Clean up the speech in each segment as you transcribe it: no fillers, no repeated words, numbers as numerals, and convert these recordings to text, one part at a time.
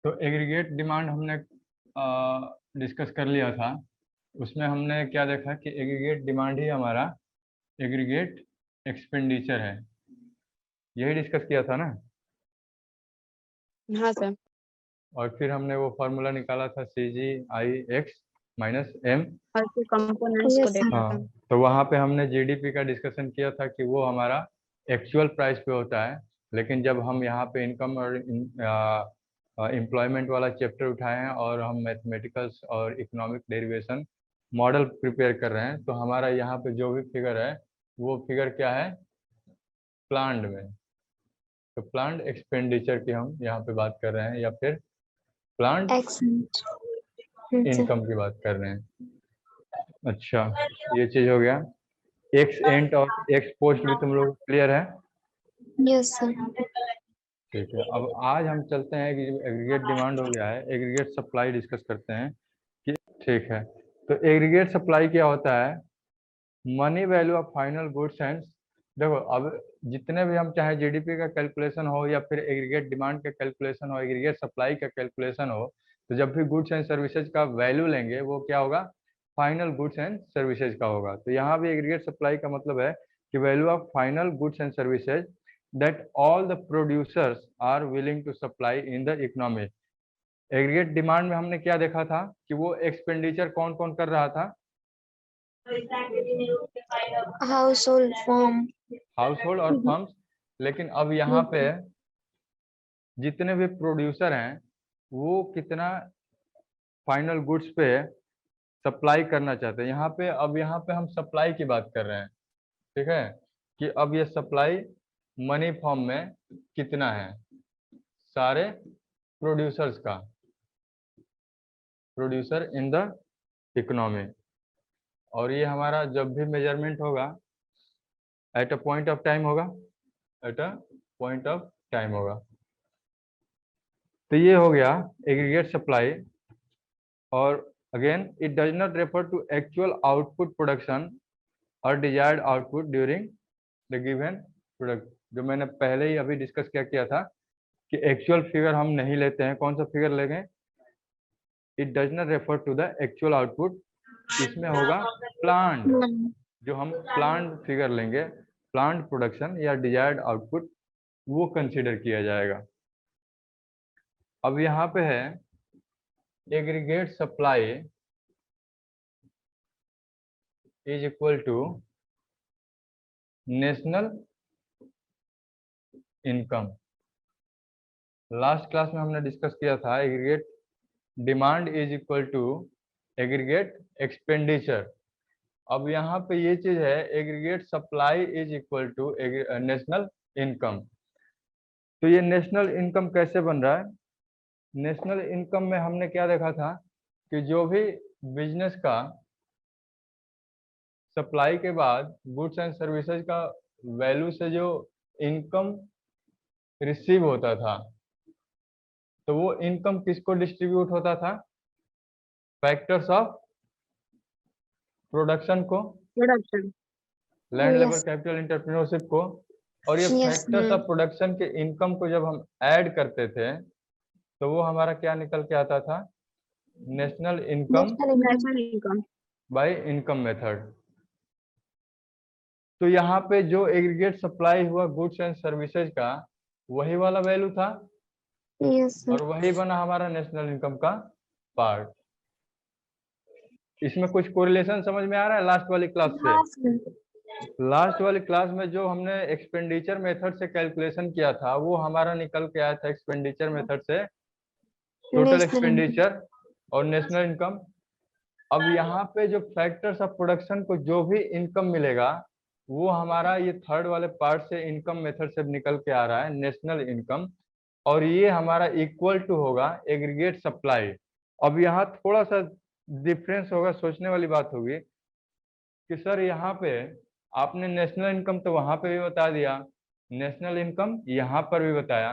तो aggregate demand हमने discuss कर लिया था। उसमें हमने क्या देखा कि एग्रीगेट डिमांड ही हमारा एग्रीगेट एक्सपेंडिचर है, यही डिस्कस किया था ना। हाँ सर। और फिर हमने वो फार्मूला निकाला था CGI(x - M)। और फिर कंपोनेंट्स को देखा था। हाँ, तो वहाँ पे हमने जीडीपी का डिस्कशन किया था कि वो हमारा एक्चुअल प्राइस पे होता है, लेकिन जब हम यहाँ पे इनकम और एम्प्लॉयमेंट वाला चैप्टर उठाए हैं और हम मैथमेटिकल्स और इकोनॉमिक डेरिवेशन मॉडल प्रिपेयर कर रहे हैं, तो हमारा यहाँ पे जो भी फिगर है वो फिगर क्या है, प्लान्ड में। तो प्लान्ड एक्सपेंडिचर की हम यहाँ पे बात कर रहे हैं, या फिर प्लान्ड इनकम की बात कर रहे हैं। अच्छा, ये चीज हो गया। एक्स एंट और एक्स पोस्ट भी तुम लोग क्लियर है? Yes sir. ठीक है, अब आज हम चलते हैं कि एग्रीगेट डिमांड हो गया है, एग्रीगेट सप्लाई डिस्कस करते हैं कि ठीक है। तो एग्रीगेट सप्लाई क्या होता है? Money value of final goods and, देखो अब जितने भी हम चाहे जीडीपी का कैलकुलेशन हो या फिर एग्रीगेट डिमांड का कैलकुलेशन हो, एग्रीगेट सप्लाई का कैलकुलेशन हो, तो जब भी गुड्स एंड सर्विसेज का वैल्यू लेंगे वो क्या होगा, फाइनल गुड्स एंड सर्विसेज का होगा। तो यहाँ भी एग्रीगेट सप्लाई का मतलब है कि value of final goods and services that all the producers are willing to supply in the economy. Aggregate demand में हमने क्या देखा था कि वो एक्सपेंडिचर कौन कौन कर रहा था, house hold form, house hold और फर्म्स। लेकिन अब यहाँ पे जितने भी प्रोड्यूसर हैं वो कितना फाइनल गुड्स पे सप्लाई करना चाहते हैं। यहाँ पे हम सप्लाई की बात कर रहे हैं, ठीक है, कि अब ये सप्लाई मनी फॉर्म में कितना है सारे प्रोड्यूसर्स का, प्रोड्यूसर इन द इकोनॉमी। और ये हमारा जब भी मेजरमेंट होगा at a point of time होगा, at a point of time होगा। तो ये हो गया एग्रीगेट सप्लाई। और again it does not refer to actual output production और desired output during the given product. जो मैंने पहले ही अभी डिस्कस किया था कि एक्चुअल फिगर हम नहीं लेते हैं। कौन सा फिगर लेंगे? It does not refer to the actual output, इसमें होगा प्लांट। जो हम प्लांट फिगर लेंगे, प्लांट प्रोडक्शन या डिजायर्ड आउटपुट, वो कंसीडर किया जाएगा। अब यहाँ पे है aggregate supply is equal to national income. Last class में हमने डिस्कस किया था aggregate demand is equal to aggregate expenditure. अब यहाँ पे ये चीज है aggregate supply is equal to national income. तो ये नेशनल इनकम कैसे बन रहा है? नेशनल इनकम में हमने क्या देखा था कि जो भी बिजनेस का सप्लाई के बाद गुड्स एंड सर्विसेज का वैल्यू से जो इनकम रिसीव होता था, तो वो इनकम किसको डिस्ट्रीब्यूट होता था? फैक्टर्स ऑफ प्रोडक्शन को, production, land labour Yes. Capital entrepreneurship को। और ये Yes, फैक्टर्स ऑफ प्रोडक्शन के इनकम को जब हम ऐड करते थे तो वो हमारा क्या निकल के आता था? National income national income. By income method. तो यहाँ पे जो एग्रीगेट सप्लाई हुआ गुड्स एंड सर्विसेज का, वही वाला वैल्यू था yes, sir. और वही बना हमारा नेशनल इनकम का पार्ट। इसमें कुछ कोरिलेशन समझ में आ रहा है लास्ट वाली क्लास से? हाँ sir. लास्ट वाली क्लास में जो हमने एक्सपेंडिचर मेथड से कैलकुलेशन किया था वो हमारा निकल के आया था एक्सपेंडिचर मेथड से टोटल National एक्सपेंडिचर और नेशनल इनकम। अब यहाँ पे जो फैक्टर्स ऑफ प्रोडक्शन को जो भी इनकम मिलेगा वो हमारा ये थर्ड वाले पार्ट से इनकम मेथड से निकल के आ रहा है नेशनल इनकम, और ये हमारा इक्वल टू होगा एग्रीगेट सप्लाई। अब यहाँ थोड़ा सा डिफरेंस होगा, सोचने वाली बात होगी कि सर यहाँ पे आपने नेशनल इनकम तो वहां पे भी बता दिया, नेशनल इनकम यहाँ पर भी बताया,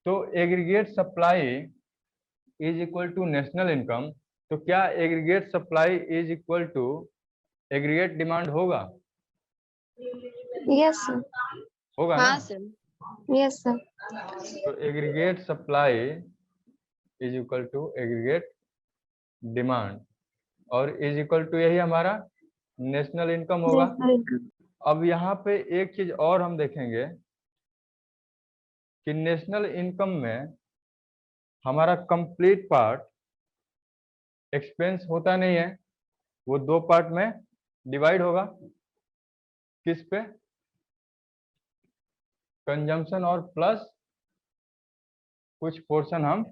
तो aggregate supply is equal to national income, तो क्या aggregate supply is equal to aggregate demand होगा? Yes, sir. होगा ना? हाँ सर। Yes, sir. तो aggregate supply is equal to aggregate demand, और इज इक्वल टू यही हमारा नेशनल इनकम होगा। अब यहाँ पे एक चीज और हम देखेंगे कि नेशनल इनकम में हमारा कंप्लीट पार्ट एक्सपेंस होता नहीं है, वो दो पार्ट में डिवाइड होगा। किस पे? कंजम्पशन और प्लस कुछ पोर्शन हम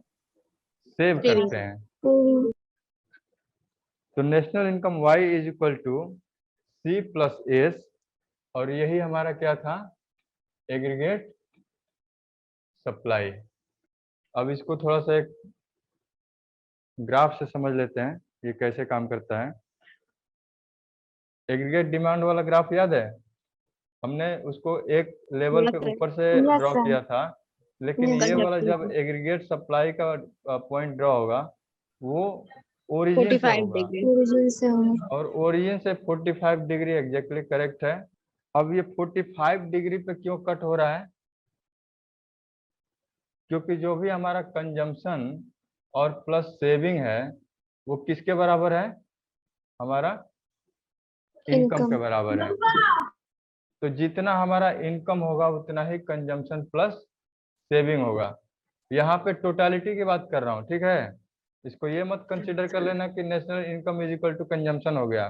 सेव करते हैं। तो national income y is equal to C plus S, और यही हमारा क्या था? Aggregate supply. अब इसको थोड़ा सा एक ग्राफ से समझ लेते हैं ये कैसे काम करता है। एग्रीगेट डिमांड वाला ग्राफ याद है? हमने उसको एक लेवल पे ऊपर से ड्रॉ किया था, लेकिन ये वाला जब एग्रीगेट सप्लाई का पॉइंट ड्रॉ होगा वो ओरिजिन से होगा, और ओरिजिन से 45 डिग्री एग्जैक्टली करेक्ट है। अब ये 45 डिग्री पे क्यों कट हो रहा है? क्योंकि जो भी हमारा कंजम्पशन और प्लस सेविंग है वो किसके बराबर है? हमारा इनकम के बराबर है। तो जितना हमारा इनकम होगा उतना ही कंजम्पशन प्लस सेविंग होगा। यहाँ पे टोटालिटी की बात कर रहा हूँ, ठीक है? इसको ये मत कंसीडर कर लेना कि national income is equal to consumption हो गया,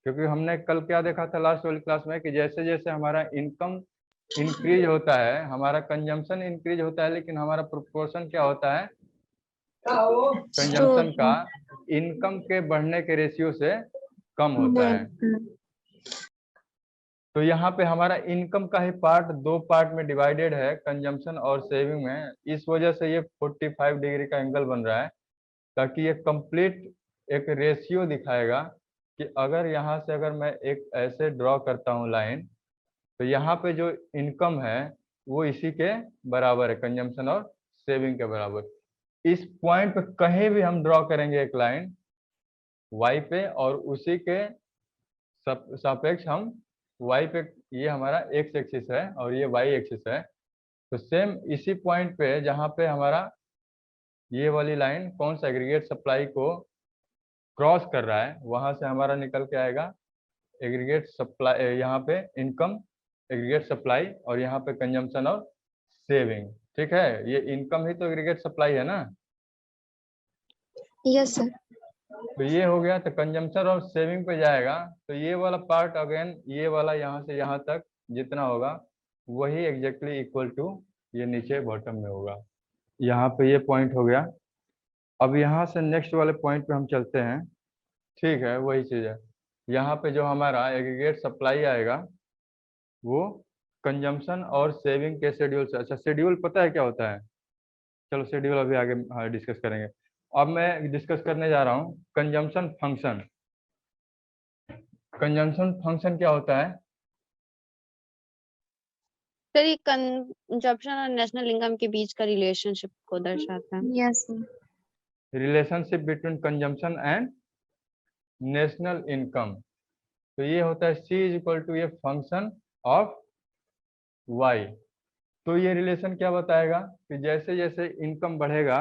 क्योंकि हमने कल क्या देखा था लास्ट वाली क्लास में कि जैसे जैसे हमारा इनकम इंक्रीज होता है हमारा कंजम्पशन इंक्रीज होता है, लेकिन हमारा प्रोपोर्शन क्या होता है कंजम्पशन का इनकम के बढ़ने के रेशियो से कम होता है। तो यहाँ पे हमारा इनकम का ही पार्ट दो पार्ट में डिवाइडेड है, कंजम्पशन और सेविंग में। इस वजह से ये 45 डिग्री का एंगल बन रहा है, ताकि ये कंप्लीट एक रेशियो दिखाएगा कि अगर यहाँ से अगर मैं एक ऐसे ड्रॉ करता हूँ लाइन, तो यहाँ पे जो इनकम है वो इसी के बराबर है, कंजम्पशन और सेविंग के बराबर। इस पॉइंट पे कहीं भी हम ड्रॉ करेंगे एक लाइन y पे, और उसी के सापेक्ष हम y पे, ये हमारा x एक्सिस है और ये y एक्सिस है, तो सेम इसी पॉइंट पे जहाँ पे हमारा ये वाली लाइन कौन सा एग्रीगेट सप्लाई को क्रॉस कर रहा है वहां से हमारा निकल के आएगा एग्रीगेट सप्लाई, यहाँ पे इनकम, एग्रीगेट सप्लाई, और यहाँ पे कंजम्पशन और सेविंग। ठीक है, ये इनकम ही तो एग्रीगेट सप्लाई है ना। Yes sir. तो ये हो गया, तो कंजम्पशन और सेविंग पे जाएगा, तो ये वाला पार्ट अगेन ये वाला यहाँ से यहाँ तक जितना होगा वही एग्जैक्टली इक्वल टू ये नीचे बॉटम में होगा। यहाँ पे ये पॉइंट हो गया। अब यहाँ से नेक्स्ट वाले पॉइंट पे हम चलते हैं। ठीक है, वही चीज़ है। यहाँ पे जो हमारा एग्रीगेट सप्लाई आएगा वो कंजम्पशन और सेविंग के शेड्यूल से। अच्छा, शेड्यूल पता है क्या होता है? चलो शेड्यूल अभी आगे डिस्कस करेंगे। अब मैं डिस्कस करने जा रहा हूँ कंजम्पशन फंक्शन। कंजम्पशन फंक्शन क्या होता है? सर ये कंजप्शन और नेशनल इनकम के बीच का रिलेशनशिप को दर्शाता है। Yes sir. Relationship between consumption and national income. तो ये होता है C इज इक्वल टू ये फंक्शन ऑफ Y। तो ये रिलेशन क्या बताएगा कि जैसे जैसे इनकम बढ़ेगा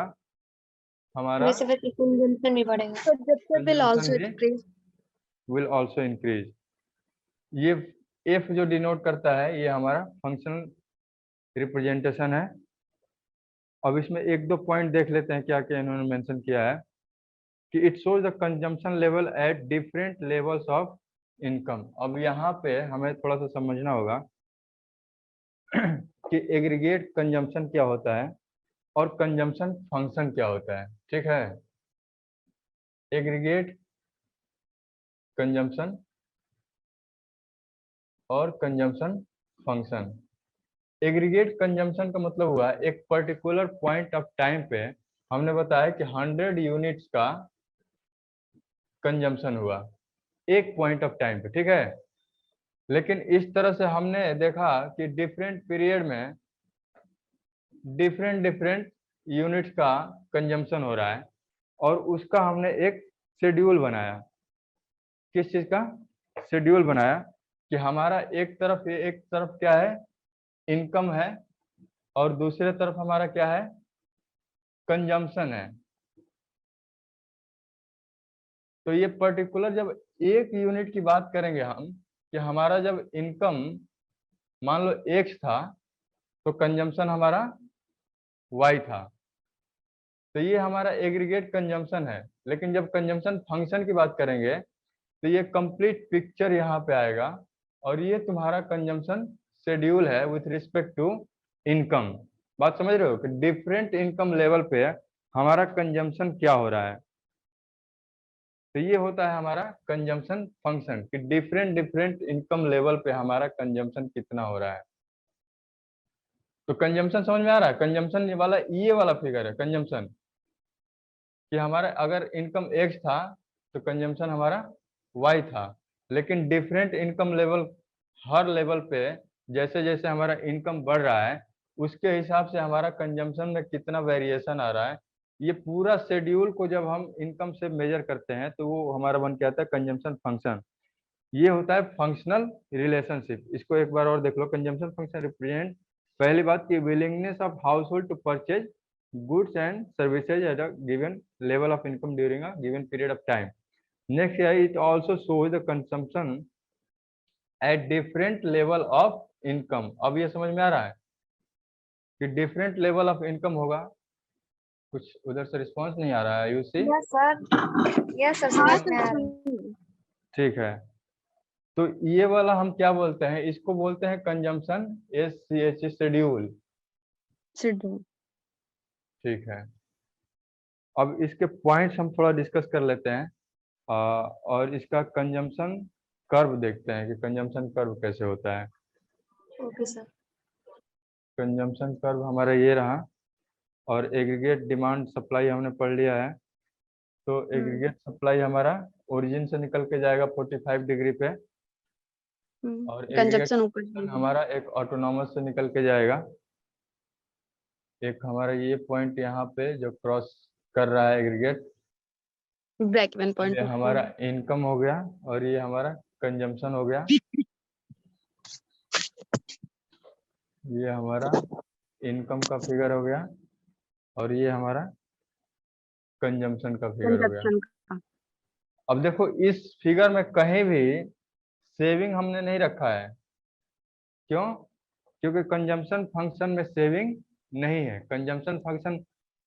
हमारा वैसे वैसे कंजम्पशन भी बढ़ेगा। Will also increase. ये F जो डिनोट करता है ये हमारा फंक्शनल रिप्रेजेंटेशन है। अब इसमें एक दो पॉइंट देख लेते हैं क्या क्या इन्होंने मेंशन किया है कि it shows the consumption level at different levels of income. अब यहाँ पे हमें थोड़ा सा समझना होगा कि एग्रीगेट कंजम्पशन क्या होता है और कंजम्पशन फंक्शन क्या होता है। ठीक है, एग्रीगेट कंजम्पशन और कंजम्पशन फंक्शन। एग्रीगेट कंजम्पशन का मतलब हुआ एक पर्टिकुलर पॉइंट ऑफ टाइम पे हमने बताया कि 100 यूनिट्स का कंजम्पशन हुआ एक पॉइंट ऑफ टाइम पे। ठीक है, लेकिन इस तरह से हमने देखा कि डिफरेंट पीरियड में डिफरेंट यूनिट्स का कंजम्पशन हो रहा है, और उसका हमने एक शेड्यूल बनाया। किस चीज का शेड्यूल बनाया? कि हमारा एक तरफ क्या है, इनकम है, और दूसरे तरफ हमारा क्या है, कंजम्पशन है। तो ये पर्टिकुलर जब एक यूनिट की बात करेंगे हम कि हमारा जब इनकम मान लो x था तो कंजम्पशन हमारा y था, तो ये हमारा एग्रीगेट कंजम्पशन है। लेकिन जब कंजम्पशन फंक्शन की बात करेंगे तो ये कंप्लीट पिक्चर यहाँ पे आएगा और ये तुम्हारा कंजम्पशन शेड्यूल है विथ रिस्पेक्ट टू इनकम। बात समझ रहे हो कि डिफरेंट इनकम लेवल पे हमारा कंजम्पशन क्या हो रहा है। तो ये होता है हमारा कंजम्पशन फंक्शन कि डिफरेंट डिफरेंट इनकम लेवल पे हमारा कंजम्पशन कितना हो रहा है। तो कंजम्पशन समझ में आ रहा है? कंजम्पशन वाला ये वाला फिगर है कंजम्पशन, कि हमारा अगर इनकम x था तो कंजम्पशन हमारा y था। लेकिन डिफरेंट इनकम लेवल, हर लेवल पे जैसे जैसे हमारा इनकम बढ़ रहा है उसके हिसाब से हमारा कंजम्पशन में कितना वेरिएशन आ रहा है। ये पूरा शेड्यूल को जब हम इनकम से मेजर करते हैं तो वो हमारा बन के आता है कंजम्पशन फंक्शन। ये होता है फंक्शनल रिलेशनशिप। इसको एक बार और देख लो। कंजम्पशन फंक्शन रिप्रेजेंट, पहली बात की willingness of household to purchase goods and services at a given level of income during a given period of time. Next here it also shows the consumption at different level of income. अब ये समझ में आ रहा है कि different level of income होगा। कुछ उधर से रिस्पांस नहीं आ रहा है यू सी? यस सर समझ में आ रहा है। ठीक है, तो ये वाला हम क्या बोलते हैं? इसको बोलते हैं कंजम्पशन SCH शेड्यूल। शेड्यूल। ठीक है, अब इसके पॉइंट्स हम थोड़ा डिस्कस कर लेते हैं और इसका कंजम्पशन कर्व देखते हैं कि कंजम्पशन कर्व कैसे होता है। Okay sir. कंजम्पशन कर्व हमारा ये रहा और एग्रीगेट डिमांड सप्लाई हमने पढ़ लिया है। तो एग्रीगेट सप्लाई हमारा ओरिजिन से निकल के जाएगा 45 डिग्री पे और एग्रीगेट कंजम्पशन ऊपर हमारा एक ऑटोनॉमस से निकल के जाएगा। एक हमारा ये पॉइंट यहाँ पे जो क्रॉस कर रहा है एग्रीगेट, ब्रेक इवन पॉइंट ये हमारा इनकम हो गया और ये हमारा कंजम्पशन हो गया। ये हमारा इनकम का फिगर हो गया और ये हमारा कंजम्पशन का फिगर हो गया। कंजम्पशन। अब देखो इस फिगर में कहीं भी सेविंग हमने नहीं रखा है। क्यों? क्योंकि कंजम्पशन फंक्शन में सेविंग नहीं है। कंजम्पशन फंक्शन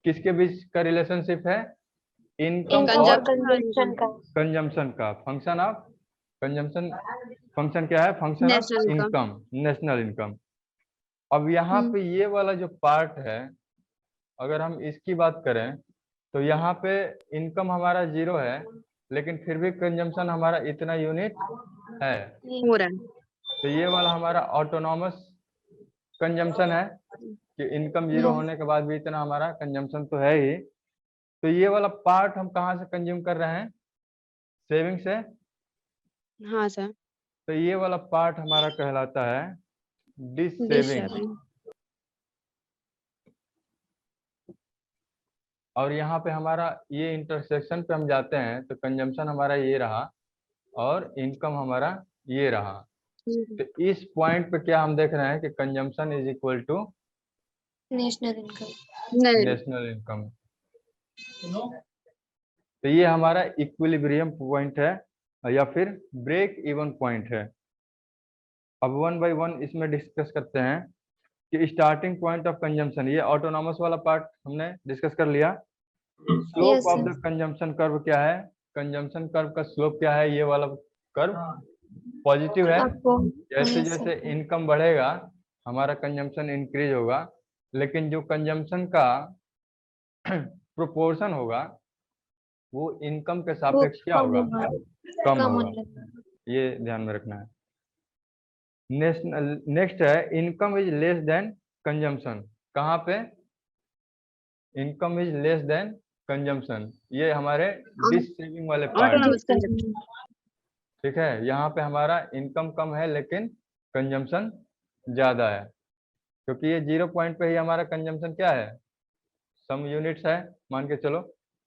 किसके बीच का रिलेशनशिप है? इनकम और कंजम्पशन का। कंजम्पशन का। फंक्शन ऑफ कंजम्पशन फंक्शन क्या है? Function of national income. Income, national income. अब यहाँ पे ये वाला जो पार्ट है, अगर हम इसकी बात करें तो यहाँ पे इनकम हमारा 0 है लेकिन फिर भी कंजम्पशन हमारा इतना यूनिट है। हो रहा है। तो ये वाला हमारा ऑटोनॉमस कंजम्पशन है कि इनकम 0 होने के बाद भी इतना हमारा कंजम्पशन तो है ही। तो ये वाला पार्ट हम कहाँ से कंज्यूम कर रहे हैं? सेविंग से। हाँ सर। तो ये वाला पार्ट हमारा कहलाता है डिश सेविंग। सेविंग। और यहाँ पे हमारा ये इंटरसेक्शन पे हम जाते हैं तो कंजम्पशन हमारा ये रहा और इनकम हमारा ये रहा। तो इस पॉइंट पे क्या हम देख रहे हैं कि consumption is equal to national income. National income. तो ये हमारा इक्विलिब्रियम पॉइंट है या फिर ब्रेक इवन पॉइंट है। अब वन बाय वन इसमें डिस्कस करते हैं कि स्टार्टिंग पॉइंट ऑफ कंजम्पशन, ये ऑटोनॉमस वाला पार्ट हमने डिस्कस कर लिया। Slope of the consumption curve क्या है? कंजम्पशन कर्व का स्लोप क्या है? ये वाला कर्व पॉजिटिव है। जैसे जैसे इनकम बढ़ेगा हमारा कंजम्पशन इंक्रीज होगा, लेकिन जो कंजम्पशन का प्रोपोर्शन होगा वो इनकम के सापेक्ष क्या होगा? कम होगा। ये ध्यान में रखना है। नेक्स्ट है income is less than consumption. कहाँ पे? Income is less than consumption, ये हमारे डिश सेविंग वाले पार्ट। ठीक है, यहाँ पे हमारा इनकम कम है लेकिन कंजम्पशन ज्यादा है, क्योंकि ये 0 पॉइंट पे ही हमारा कंजम्पशन क्या है? सम यूनिट्स है मान के चलो,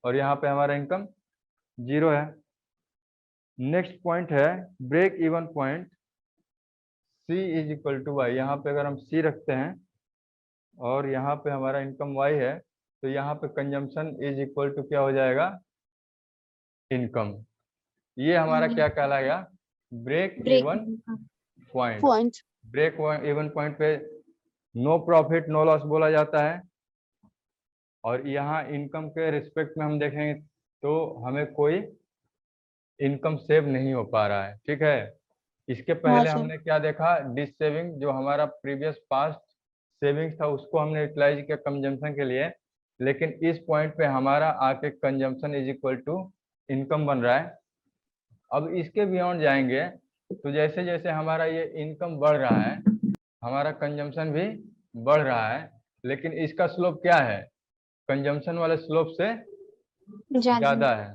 और यहाँ पे हमारा इनकम 0 है। नेक्स्ट पॉइंट है break even point. C is equal to Y. यहाँ पे अगर हम C रखते हैं और यहाँ पे हमारा इनकम Y है तो यहाँ पे कंजम्पशन इज इक्वल टू क्या हो जाएगा? इनकम। ये हमारा क्या कहलाएगा, break even point. Point break even point पे नो प्रॉफिट नो लॉस बोला जाता है। और यहाँ इनकम के रिस्पेक्ट में हम देखेंगे तो हमें कोई इनकम सेव नहीं हो पा रहा है, ठीक है। इसके पहले सर। हमने क्या देखा, डिस सेविंग, जो हमारा प्रीवियस पास्ट सेविंग्स था उसको हमने यूटिलाइज किया कंजम्पशन के लिए, लेकिन इस पॉइंट पे हमारा आके consumption is equal to income बन रहा है। अब इसके बियॉन्ड जाएंगे तो जैसे जैसे हमारा ये इनकम बढ़ रहा है हमारा कंजम्पशन भी बढ़ रहा है, लेकिन इसका स्लोप क्या है, कंजम्पशन वाले स्लोप से ज्यादा है।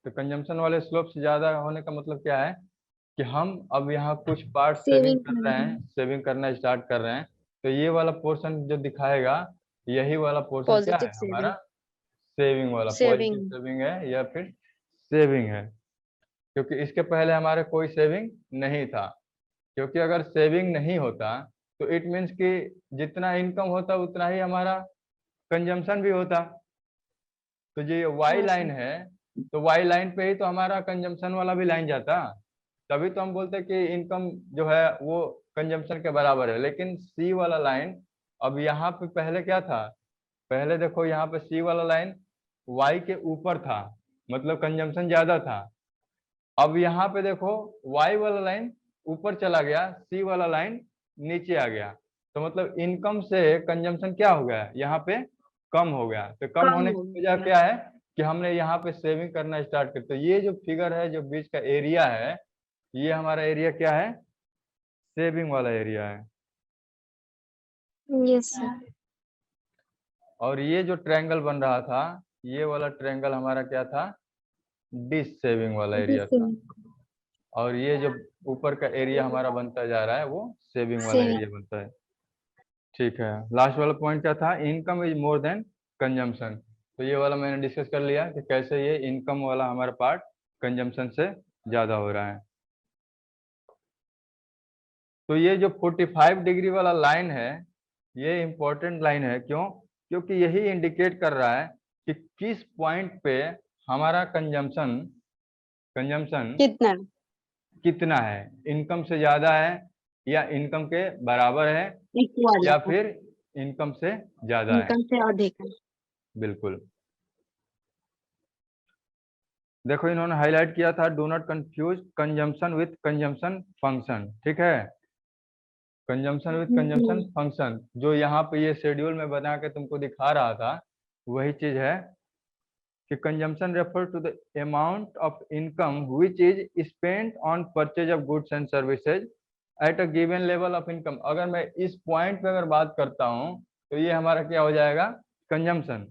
तो कंजम्पशन वाले स्लोप से ज्यादा होने का मतलब क्या है कि हम अब यहाँ कुछ पार्ट सेविंग कर रहे हैं, सेविंग करना स्टार्ट कर रहे हैं, तो ये वाला पोर्शन जो दिखाएगा यही वाला पोर्शन क्या पॉजिटिव है, सेविंग हमारा सेविंग वाला, पॉजिटिव सेविंग सेविंग है या फिर सेविंग है, क्योंकि इसके पहले हमारे कोई सेविंग नहीं था। क्योंकि अगर सेविंग नहीं होता तो इट मीन्स कि जितना इनकम होता उतना ही हमारा कंजम्पशन भी होता। तो जो ये वाई लाइन है तो वाई लाइन पे ही तो हमारा कंजम्पशन वाला भी लाइन जाता, तभी तो हम बोलते हैं कि इनकम जो है वो कंजम्पशन के बराबर है। लेकिन सी वाला लाइन, अब यहाँ पे पहले क्या था, पहले देखो यहाँ पे सी वाला लाइन वाई के ऊपर था, मतलब कंजम्पशन ज्यादा था। अब यहाँ पे देखो वाई वाला लाइन ऊपर चला गया, सी वाला लाइन नीचे आ गया, तो मतलब इनकम से कंजम्पशन क्या हो गया, यहाँ पे कम हो गया। तो कम होने की वजह क्या है कि हमने यहाँ पे सेविंग करना स्टार्ट कर। तो ये जो फिगर है जो बीच का एरिया है, ये हमारा एरिया क्या है, सेविंग वाला एरिया है। Yes sir. और ये जो ट्रायंगल बन रहा था, ये वाला ट्रायंगल हमारा क्या था, डिस सेविंग वाला एरिया था। और ये जो ऊपर का एरिया हमारा बनता जा रहा है वो सेविंग वाला एरिया बनता है, ठीक है। लास्ट वाला पॉइंट क्या था, income is more than consumption. तो ये वाला मैंने डिस्कस कर लिया कि कैसे ये इनकम वाला हमारा पार्ट कंजम्पशन से ज्यादा हो रहा है। तो ये जो 45 डिग्री वाला लाइन है ये इंपॉर्टेंट लाइन है, क्यों, क्योंकि यही इंडिकेट कर रहा है कि किस पॉइंट पे हमारा कंजम्पशन कंजम्पशन कितना कितना है, इनकम से ज्यादा है या इनकम के बराबर है इक्वल या फिर इनकम से ज्यादा है। इनकम से अधिक है। बिल्कुल, देखो इन्होंने हाईलाइट किया था, do not confuse consumption with consumption function, ठीक है। कंजम्पशन विथ कंजम्पशन फंक्शन जो यहाँ पे ये शेड्यूल में बना के तुमको दिखा रहा था वही चीज है कि consumption refer to the amount of income which is spent on purchase of goods and services at a given level of income. अगर मैं इस पॉइंट पे अगर बात करता हूँ तो ये हमारा क्या हो जाएगा, कंजम्पशन।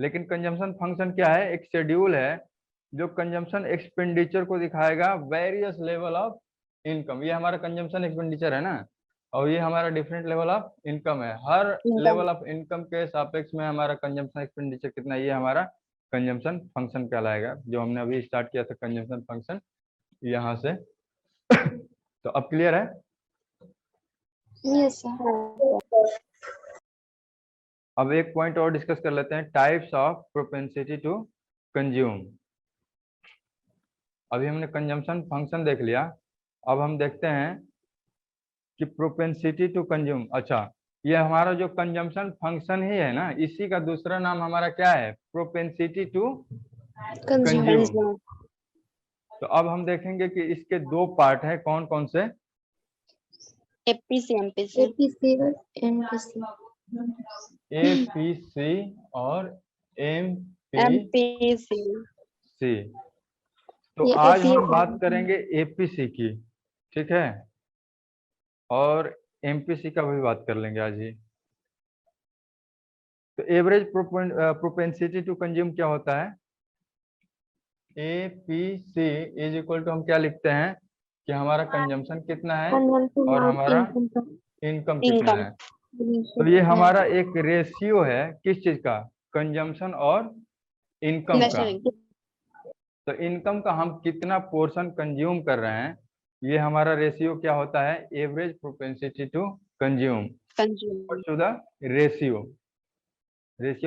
लेकिन कंजम्पशन फंक्शन क्या है, एक शेड्यूल है जो कंजम्पशन एक्सपेंडिचर को दिखाएगा वेरियस लेवल ऑफ इनकम। ये हमारा कंजम्पशन एक्सपेंडिचर है ना, और ये हमारा डिफरेंट लेवल ऑफ इनकम है। हर लेवल ऑफ इनकम के सापेक्ष में हमारा कंजम्पशन एक्सपेंडिचर कितना, ये हमारा कंजम्पशन फंक्शन कहलाएगा, जो हमने अभी स्टार्ट किया था कंजम्पशन फंक्शन यहाँ से। तो अब क्लियर है। Yes sir. अब एक पॉइंट और डिस्कस कर लेते हैं, types of propensity to consume. अभी हमने कंजम्पशन फंक्शन देख लिया, अब हम देखते हैं कि प्रोपेंसिटी टू कंज्यूम। अच्छा, ये हमारा जो कंजम्पशन फंक्शन ही है ना, इसी का दूसरा नाम हमारा क्या है, प्रोपेंसिटी टू कंज्यूम। तो अब हम देखेंगे कि इसके दो पार्ट हैं, कौन कौन से, APC MPC APC MPC APC और एमपीसी सी। तो ये आज APC हम बात करेंगे एपीसी की, ठीक है, और एमपीसी का भी बात कर लेंगे आज ही। तो एवरेज प्रोपेंसिटी टू कंज्यूम क्या होता है, एपीसी इज इक्वल टू हम क्या लिखते हैं कि हमारा कंजम्पशन कितना है और हमारा इनकम कितना है। तो ये हमारा एक रेशियो है किस चीज का, कंजम्पशन और इनकम का। तो इनकम का हम कितना पोर्शन कंज्यूम कर रहे हैं, ये हमारा रेशियो क्या होता है, average propensity to consume to the ratio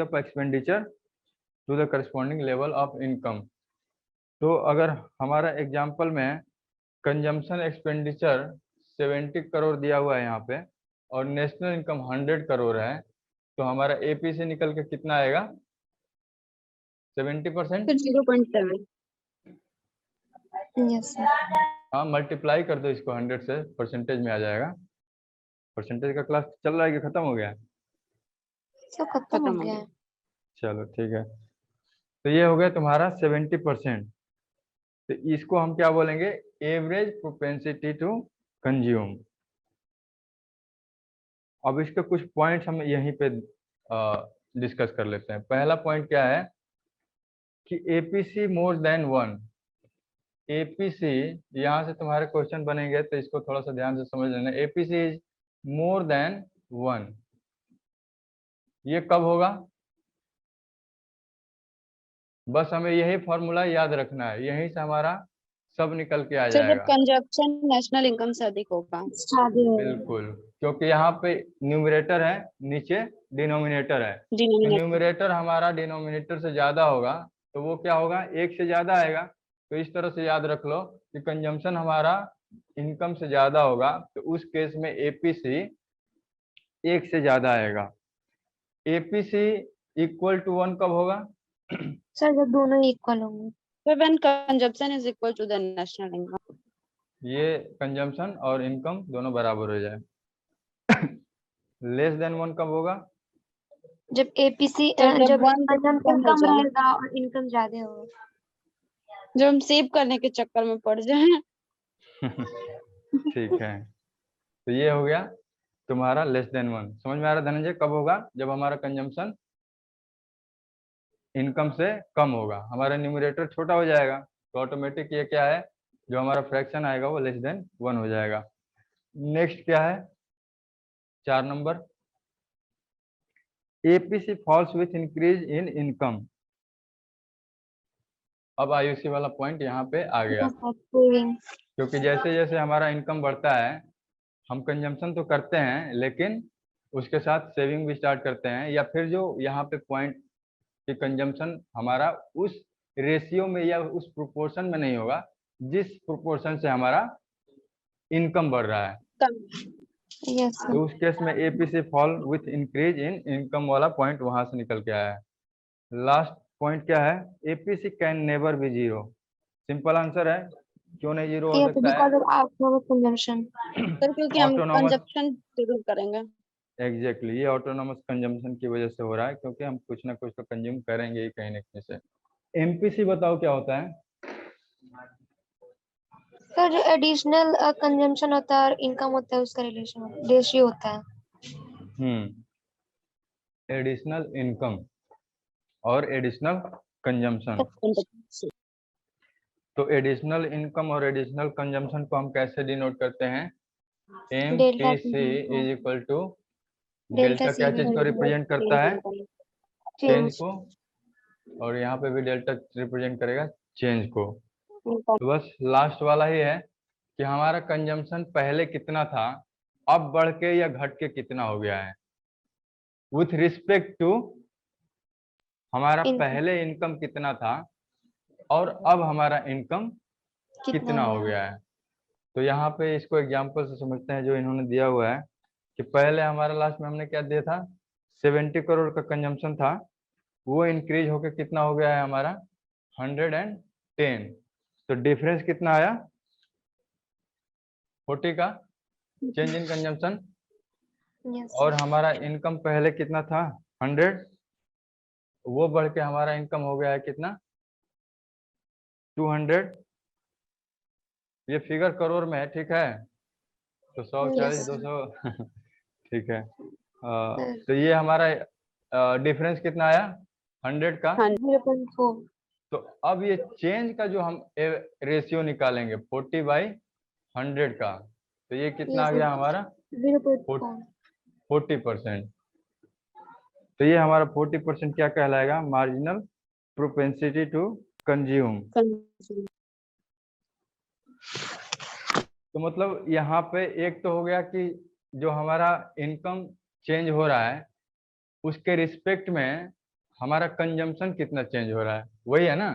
of expenditure to the corresponding level of income. तो अगर हमारा एग्जाम्पल में कंजम्पशन एक्सपेंडिचर 70 करोड़ दिया हुआ है यहाँ पे और नेशनल इनकम 100 करोड़ है, तो हमारा एपी से निकल के कितना आएगा? 70%। फिर 0.7। Yes, sir. हाँ, मल्टीप्लाई कर दो इसको 100 से, परसेंटेज में आ जाएगा। परसेंटेज का क्लास चल रहा है कि खत्म हो गया? सब खत्म हो गया है। चलो ठीक है। तो ये हो गया तुम्हारा 70%। तो इसको हम क्या बोलेंगे? Average propensity to consume. अब इसके कुछ पॉइंट्स हम यहीं पे डिस्कस कर लेते हैं। पहला पॉइंट क्या है कि एपीसी मोर देन 1। एपीसी, यहाँ से तुम्हारे क्वेश्चन बनेंगे तो इसको थोड़ा सा ध्यान से समझ लेना। APC is more than 1। ये कब होगा? बस हमें यही फॉर्मूला याद रखना है, यहीं से हमारा सब निकल के आ सर जब जाएगा। कंजप्शन नेशनल इनकम से अधिक होगा। बिल्कुल, क्योंकि यहाँ पे न्यूमरेटर है, नीचे डिनोमिनेटर है। तो न्यूमरेटर हमारा डिनोमिनेटर से ज्यादा होगा तो वो क्या होगा? 1 से ज्यादा आएगा। तो इस तरह से याद रख लो कि कंजम्पशन हमारा इनकम से ज्यादा होगा तो उस केस में एपीसी 1 से ज्यादा आएगा। एपीसी इक्वल टू 1 कब होगा? सर जब दोनों इक्वल होंगे। So when consumption is equal to the national income. ये कंजम्पशन और इनकम दोनों बराबर हो जाए। लेस देन 1 कब होगा? जब एपीसी जब जब one इनकम कम हो जाए। रहेगा और इनकम ज्यादा होगा। जब हम सेव करने के चक्कर में पड़ जाए। ठीक है, तो ये हो गया तुम्हारा लेस देन 1। समझ में आ रहा धनंजय? कब होगा? जब हमारा कंजम्पशन इनकम से कम होगा, हमारा न्यूमरेटर छोटा हो जाएगा तो ऑटोमेटिक ये क्या है, जो हमारा फ्रैक्शन आएगा वो लेस देन 1 हो जाएगा। नेक्स्ट क्या है? 4 number, APC falls with increase in income. अब आयुषी वाला पॉइंट यहाँ पे आ गया, क्योंकि जैसे जैसे हमारा इनकम बढ़ता है हम कंजम्पशन तो करते हैं लेकिन उसके साथ सेविंग भी स्टार्ट करते हैं, या फिर जो यहाँ पे पॉइंट कि कंजम्पशन हमारा उस रेशियो में या उस प्रोपोर्शन में नहीं होगा जिस प्रोपोर्शन से हमारा इनकम बढ़ रहा है। Yes, sir. तो उस केस में APC fall with increase in income वाला पॉइंट वहां से निकल के आया है। लास्ट पॉइंट क्या है? APC can never be zero. Simple answer है, क्यों नहीं जीरो हो सकता है? Because of autonomous consumption. Sir क्योंकि हम Autonomous- कंजप्शन जरूर करेंगे। एग्जैक्टली, ये ऑटोनॉमस कंजम्पशन की वजह से हो रहा है, क्योंकि हम कुछ ना कुछ तो कंज्यूम करेंगे ही कहीं ना कहीं से। एमपीसी बताओ क्या होता है? सर जो एडिशनल कंजम्पशन होता है और इनकम होता है उसका रेशियो होता है। एडिशनल इनकम और एडिशनल कंजम्पशन। तो एडिशनल इनकम और एडिशनल कंजम्पशन को हम कैसे डिनोट करते हैं? MPC is equal to delta. क्या चीज को रिप्रेजेंट करता है? चेंज को, और यहाँ पे भी डेल्टा रिप्रेजेंट करेगा चेंज को। तो बस लास्ट वाला ही है कि हमारा कंजम्पशन पहले कितना था, अब बढ़ के या घट के कितना हो गया है, विथ रिस्पेक्ट टू हमारा पहले इनकम कितना था और अब हमारा इनकम कितना हो गया है। तो यहाँ पे इसको एग्जांपल से समझते हैं जो इन्होंने दिया हुआ है कि पहले हमारा लास्ट में हमने क्या दिया था, 70 करोड़ का कंजम्पशन था, वो इंक्रीज होकर कितना हो गया है हमारा 110। तो डिफरेंस कितना आया? 40 का चेंज इन कंजम्पशन। और हमारा इनकम पहले कितना था 100, वो बढ़ के हमारा इनकम हो गया है कितना 200। ये फिगर करोड़ में है, ठीक है? तो 140 200 ठीक है। तो ये हमारा डिफरेंस कितना आया 100 का। 0.4। तो अब ये चेंज का जो हम रेशियो निकालेंगे 40/100 का, तो ये कितना आ गया हमारा 40%। तो ये हमारा 40% क्या कहलाएगा? Marginal propensity to consume. तो मतलब यहाँ पे एक तो हो गया कि जो हमारा इनकम चेंज हो रहा है उसके रिस्पेक्ट में हमारा कंजम्पशन कितना चेंज हो रहा है, वही है ना।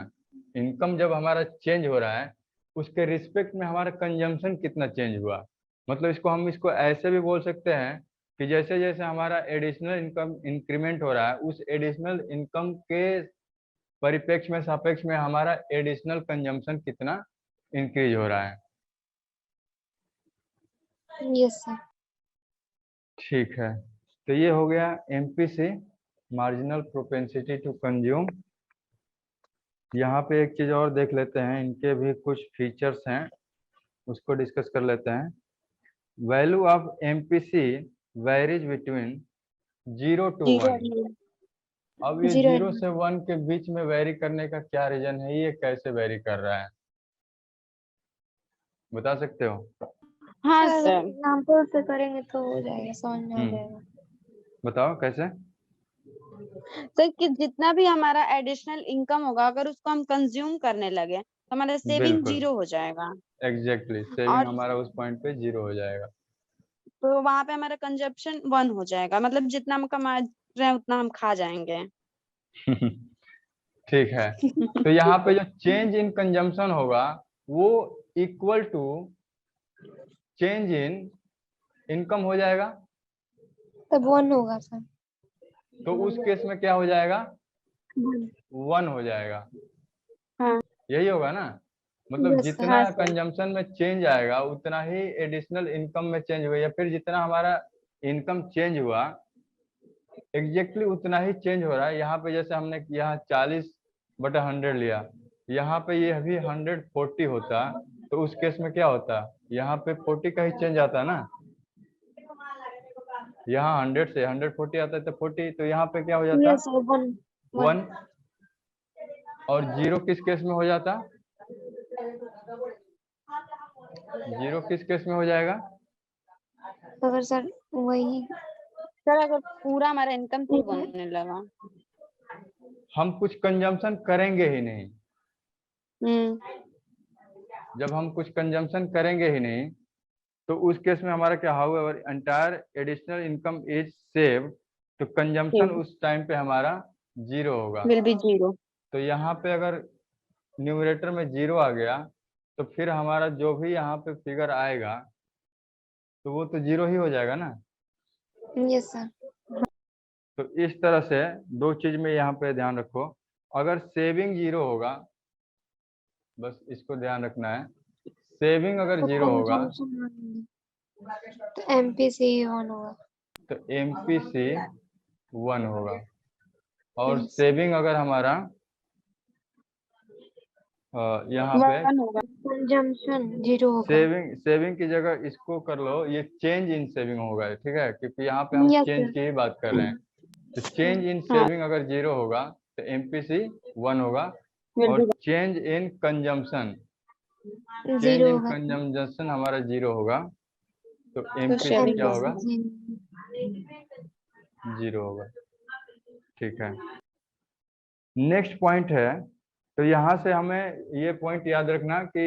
इनकम जब हमारा चेंज हो रहा है उसके रिस्पेक्ट में हमारा कंजम्पशन कितना चेंज हुआ। मतलब इसको ऐसे भी बोल सकते हैं कि जैसे जैसे हमारा एडिशनल इनकम इंक्रीमेंट हो रहा है उस एडिशनल इनकम के परिप्रेक्ष्य में सापेक्ष में हमारा एडिशनल कंजम्पशन कितना इंक्रीज हो रहा है। Yes sir. ठीक है, तो ये हो गया MPC, marginal propensity to consume. यहाँ पे एक चीज और देख लेते हैं, इनके भी कुछ फीचर्स हैं उसको डिस्कस कर लेते हैं। Value of MPC varies between 0 to 1। अब ये 0 से 1 के बीच में वेरी करने का क्या रीजन है, ये कैसे वेरी कर रहा है बता सकते हो? हाँ सर सर। एग्जाम्पल से करेंगे तो हो जाएगा, समझ में आ जाएगा। बताओ कैसे। सर कि जितना भी हमारा एडिशनल इनकम होगा अगर उसको हम कंज्यूम करने लगे तो हमारा सेविंग बिल्कुल 0 हो जाएगा, एग्जैक्टली, सेविंग और हमारा उस पॉइंट पे 0 हो जाएगा। तो वहां पे हमारा कंजप्शन 1 हो जाएगा, मतलब जितना हम कमा रहे हैं उतना हम खा जाएंगे। ठीक है, तो यहाँ पे जो चेंज इन कंजम्पशन होगा वो equal to change in income हो जाएगा। तब 1 होगा सर। तो उस केस में क्या हो जाएगा, 1। 1 हो जाएगा। हाँ यही होगा ना, मतलब यस सर। जितना हाँ सर। कंजम्पशन में चेंज आएगा उतना ही एडिशनल इनकम में चेंज हुआ, या फिर जितना हमारा इनकम चेंज हुआ एग्जैक्टली उतना ही चेंज हो रहा है। यहाँ पे जैसे हमने यहाँ 40/100 लिया, यहाँ पे ये अभी 140 होता, तो उस केस में क्या होता, यहाँ पे 40 का ही चेंज आता ना, यहाँ 100 से 140 आता है तो 40, तो यहाँ पे क्या हो जाता, यस सर 1। 1। और 0 किस केस में हो जाता, 0 किस केस में हो जाएगा, अगर सर वही सर अगर पूरा हमारा इनकम 2 बनने लगा। हम कुछ कंजम्पशन करेंगे ही नहीं। जब हम कुछ कंजम्पशन करेंगे ही नहीं तो उस केस में हमारा क्या, however entire additional income is save, तो कंजम्पशन उस टाइम पे हमारा 0 होगा। Will be 0। तो यहाँ पे अगर न्यूमरेटर में 0 आ गया तो फिर हमारा जो भी यहाँ पे फिगर आएगा तो वो तो 0 ही हो जाएगा ना। Yes sir. तो इस तरह से दो चीज में यहाँ पे ध्यान रखो, अगर सेविंग 0 होगा, बस इसको ध्यान रखना है, सेविंग अगर 0 होगा तो एमपीसी 1 होगा। तो एमपीसी 1 होगा, और Yes. सेविंग अगर हमारा यहाँ पे 1 होगा। कंजम्पशन 0 होगा। सेविंग की जगह इसको कर लो, ये चेंज इन सेविंग होगा, ठीक है, क्योंकि यहाँ पे हम Yes, चेंज sir. की ही बात कर रहे हैं। तो चेंज इन हाँ सेविंग अगर 0 होगा तो एमपीसी 1 होगा, विल और B change in consumption, change 0 इन होगा। कंजम्पशन हमारा 0 होगा, तो तो एमपीसी सेविंग क्या होगा, 0। 0 होगा। ठीक है, नेक्स्ट पॉइंट है, तो यहाँ से हमें ये पॉइंट याद रखना कि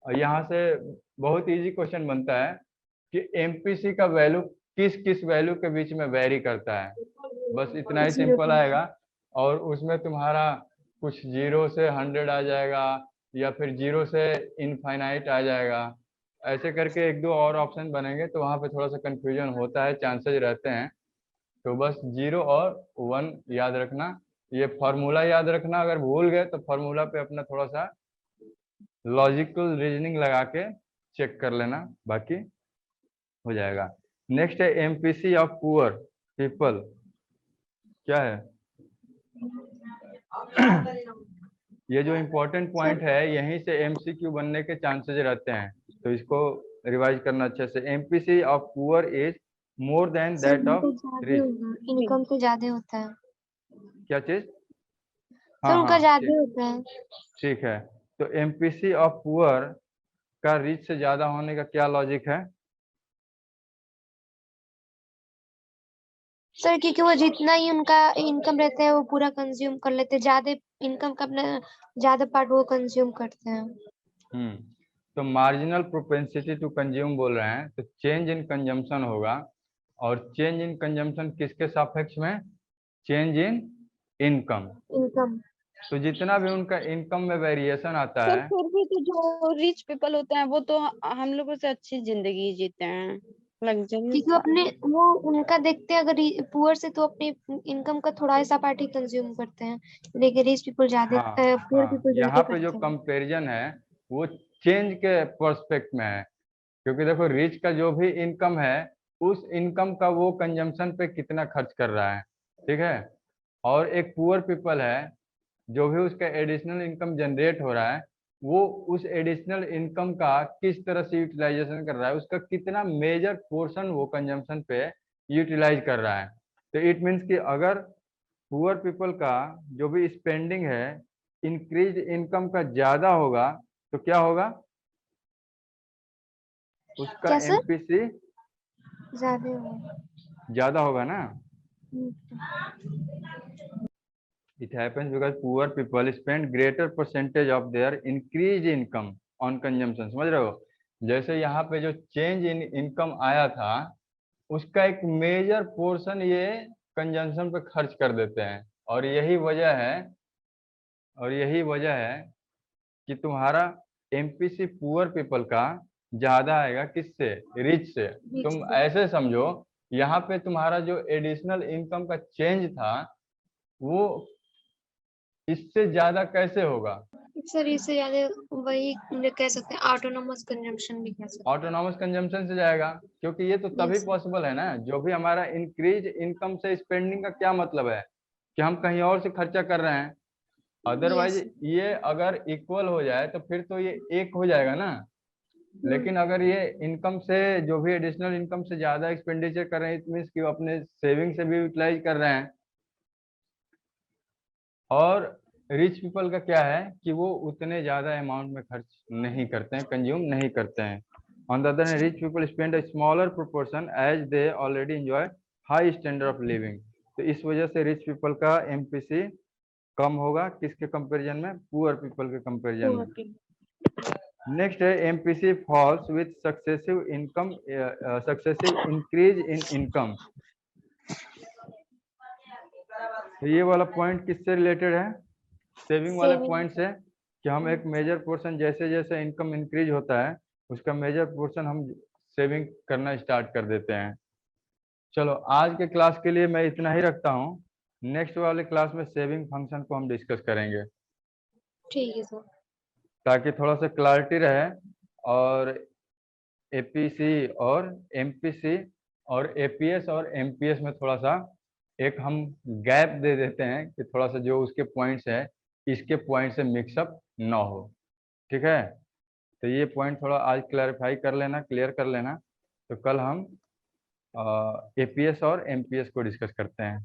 यहाँ से बहुत इजी क्वेश्चन बनता है कि एमपीसी का वैल्यू किस किस वैल्यू के बीच में वेरी करता है, बस इतना ही सिंपल आएगा। और उसमें तुम्हारा कुछ 0 से 100 आ जाएगा, या फिर 0 से इनफाइनाइट आ जाएगा, ऐसे करके एक दो और ऑप्शन बनेंगे, तो वहाँ पे थोड़ा सा कंफ्यूजन होता है, चांसेस रहते हैं। तो बस 0 और 1 याद रखना, ये फार्मूला याद रखना, अगर भूल गए तो फार्मूला पे अपना थोड़ा सा लॉजिकल रीजनिंग लगा के चेक कर लेना, बाकी हो जाएगा। नेक्स्ट है एमपीसी ऑफ पुअर पीपल, क्या है ये जो इम्पोर्टेंट पॉइंट है, यहीं से एमसीक्यू बनने के चांसेस रहते हैं, तो इसको रिवाइज करना अच्छे से। MPC of poor is more than that of rich. Income से ज्यादा होता है। क्या चीज? सर हाँ उनका हाँ, ज्यादा होता है। ठीक है, तो एमपीसी ऑफ पुअर का रिच से ज्यादा होने का क्या लॉजिक है? सर क्योंकि वो जितना ही उनका इनकम रहता है वो पूरा कंज्यूम कर लेते हैं, ज्यादा इनकम का अपना ज्यादा पार्ट वो कंज्यूम करते हैं। तो मार्जिनल प्रोपेंसिटी टू कंज्यूम बोल रहे हैं, तो चेंज इन कंजम्पशन होगा, और चेंज इन कंजम्पशन किसके सापेक्ष में, चेंज इन इनकम। इनकम। तो जितना भी उनका इनकम में वेरिएशन आता सर है, फिर भी तो जो रिच पीपल होते हैं वो तो हम लोगों से अच्छी जिंदगी जीते हैं, लग्जरी। क्योंकि वो अपने वो उनका देखते हैं, अगर पुअर से तो अपने इनकम का थोड़ा ऐसा पार्ट ही कंज्यूम करते हैं, लेकिन रिच पीपल ज्यादा, हाँ पुअर हाँ, पीपल यहाँ ज्यादा पे जो करते हैं। कंपैरिजन है वो चेंज के पर्सपेक्ट में है। क्योंकि देखो रिच का जो भी इनकम है, उस इनकम का वो कंजम्पशन पे कितना खर्च कर रहा है, ठीक है। और एक पुअर पीपल है, जो भी उसका एडिशनल इनकम जनरेट हो रहा है, वो उस एडिशनल इनकम का किस तरह से यूटिलाइजेशन कर रहा है, उसका कितना मेजर पोर्शन वो कंजम्पशन पे यूटिलाइज कर रहा है। तो इट मीन्स कि अगर पुअर पीपल का जो भी स्पेंडिंग है इंक्रीज इनकम का ज्यादा होगा, तो क्या होगा, उसका क्या सर? एमपीसी ज्यादा हो। ज्यादा होगा ना। हम्म, It happens because poor people spend greater percentage of their increased income on consumption। समझ रहे हो, जैसे यहाँ पे जो चेंज इन इनकम आया था, उसका एक मेजर पोर्शन ये कंजम्पशन पे खर्च कर देते हैं। और यही वजह है, और यही वजह है कि तुम्हारा एमपीसी पुअर पीपल का ज्यादा आएगा किससे, रिच से। rich तुम people। ऐसे समझो, यहाँ पे तुम्हारा जो एडिशनल इनकम का चेंज था वो इससे ज्यादा कैसे होगा, सर इससे ज्यादा वही कह सकते हैं, ऑटोनोमस कंजम्पशन भी कह सकते ऑटोनॉमस कंजम्पशन से जाएगा। क्योंकि ये तो हैं। तभी Yes, sir। पॉसिबल है ना, जो भी हमारा इंक्रीज इनकम से स्पेंडिंग का क्या मतलब है कि हम कहीं और से खर्चा कर रहे हैं। अदरवाइज Yes, ये अगर इक्वल हो जाए तो फिर तो ये एक हो जाएगा ना। लेकिन अगर ये इनकम से, जो भी एडिशनल इनकम से ज्यादा एक्सपेंडिचर कर रहे हैं, इट मीन्स कि वो अपने सेविंग से भी यूटिलाइज कर रहे हैं। और रिच पीपल का क्या है कि वो उतने ज्यादा अमाउंट में खर्च नहीं करते हैं, कंज्यूम नहीं करते हैं। On the other hand rich people spend a smaller proportion as they already enjoy high standard of living. तो इस वजह से रिच पीपल का एमपीसी कम होगा, किसके कंपैरिजन में, पुअर पीपल के कंपैरिजन में। नेक्स्ट है MPC falls with successive income, successive increase in income. तो ये वाला पॉइंट किससे रिलेटेड है, सेविंग वाले Saving। पॉइंट से, कि हम एक मेजर पोर्शन, जैसे जैसे इनकम इंक्रीज होता है उसका मेजर पोर्शन हम सेविंग करना स्टार्ट कर देते हैं। चलो आज के क्लास के लिए मैं इतना ही रखता हूँ। नेक्स्ट वाले क्लास में सेविंग फंक्शन को हम डिस्कस करेंगे, ठीक है सर। ताकि थोड़ा सा क्लैरिटी रहे। और एपीसी और एमपीसी और एपीएस और एमपीएस में थोड़ा सा एक हम गैप दे देते हैं कि थोड़ा सा जो उसके पॉइंट्स है इसके पॉइंट से मिक्सअप ना हो, ठीक है। तो ये पॉइंट थोड़ा आज क्लैरिफाई कर लेना, क्लियर कर लेना। तो कल हम एपीएस और एमपीएस को डिस्कस करते हैं।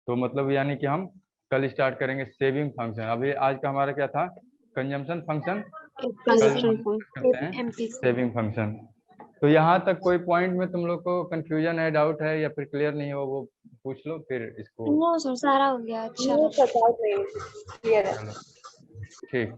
तो मतलब यानी कि हम कल स्टार्ट करेंगे सेविंग फंक्शन। अभी आज का हमारा क्या था, कंजम्पशन फंक्शन। कल हम करते हैं एमपीसी। Saving function. तो यहाँ तक कोई पॉइंट में तुम लोग को कंफ्यूजन है, डाउट है, या फिर क्लियर नहीं हो वो पूछ लो, फिर इसको नो सर, सारा हो गया, अच्छा नहीं लगा। पता नहीं, क्लियर है। चलो ठीक।